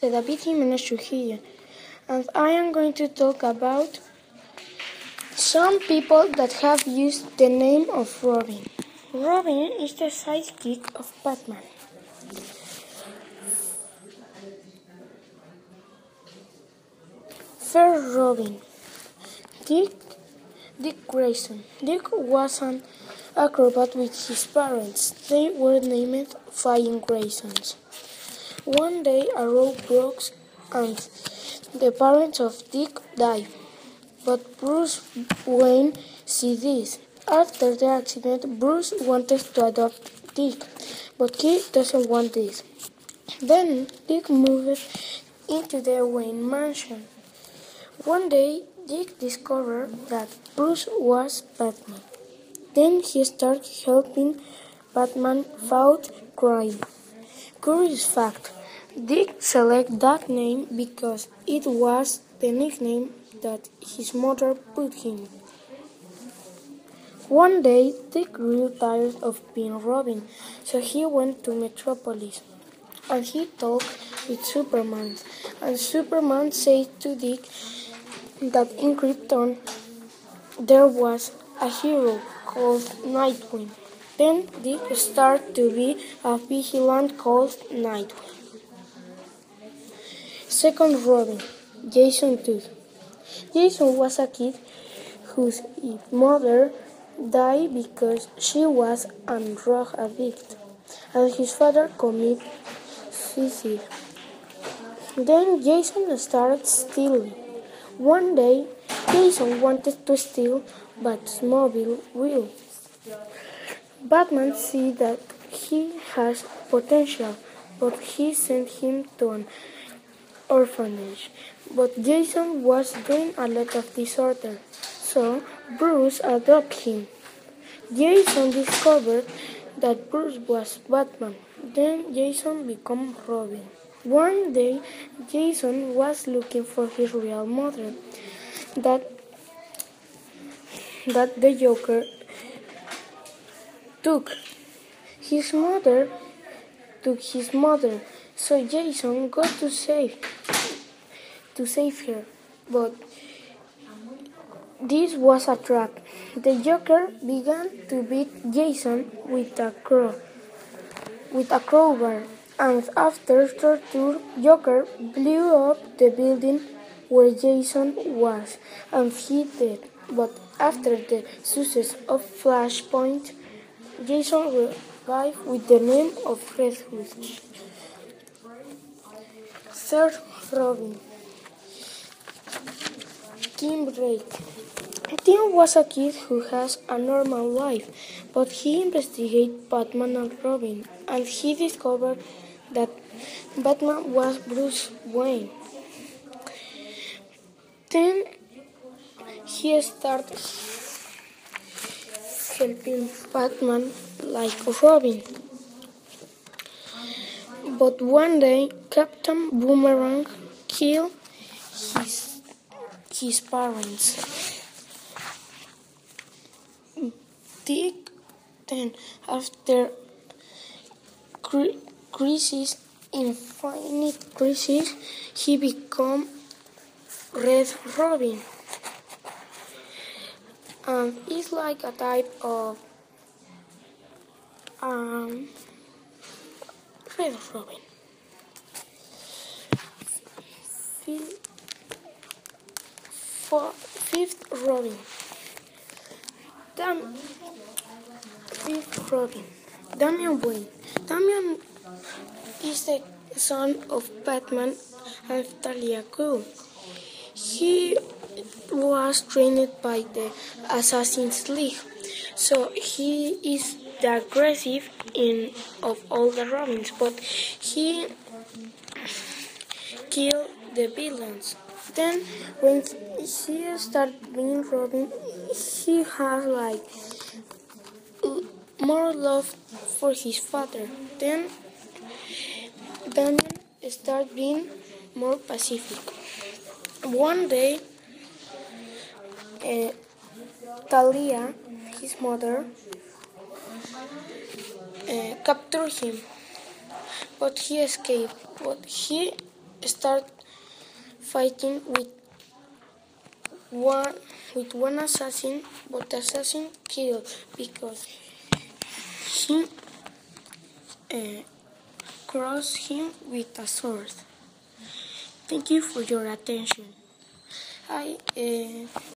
Soy David Jiménez Trujillo, and I am going to talk about some people that have used the name of Robin. Robin is the sidekick of Batman. First Robin, Dick Grayson. Dick was an acrobat with his parents. They were named Flying Graysons. One day a rope broke and the parents of Dick died. But Bruce Wayne see this. After the accident, Bruce wanted to adopt Dick, but he doesn't want this. Then Dick moved into the Wayne mansion. One day, Dick discovered that Bruce was Batman. Then he started helping Batman fight crime. Curious fact, Dick selected that name because it was the nickname that his mother put him. One day, Dick grew tired of being Robin, so he went to Metropolis, and he talked with Superman. And Superman said to Dick that in Krypton there was a hero called Nightwing. Then Dick started to be a vigilant called Nightwing. Second Robin, Jason Todd. Jason was a kid whose mother died because she was a drug addict, and his father committed suicide. Then Jason started stealing. One day, Jason wanted to steal Batmobile wheels. Batman sees that he has potential, but he sent him to an orphanage. But Jason was doing a lot of disorder, so Bruce adopted him. Jason discovered that Bruce was Batman. Then Jason became Robin. One day, Jason was looking for his real mother, that the Joker took. His mother took his mother, so Jason got to save her. But this was a trap. The Joker began to beat Jason with a crowbar, and after torture, Joker blew up the building where Jason was, and he died. But after the success of Flashpoint, Jason revived with the name of Red Hood. Third Robin, Tim Drake. Tim was a kid who has a normal life, but he investigated Batman and Robin, and he discovered that Batman was Bruce Wayne. Then he started helping Batman like Robin. But one day, Captain Boomerang killed his parents. Dick, then after Infinite Crisis, he became Red Robin. And it's like a type of Red Robin. Fifth Robin. Fifth Robin. Damian Wayne. Damian is the son of Batman and Talia Ghul. He was trained by the Assassin's League, so he is the aggressive of all the Robins, but he killed the villains. Then when he started being Robin, he has more love for his father. Then Damian started being more pacific. One day, Talia, his mother, captured him, but he escaped. But he start fighting one assassin, but the assassin killed because he crossed him with a sword. Thank you for your attention.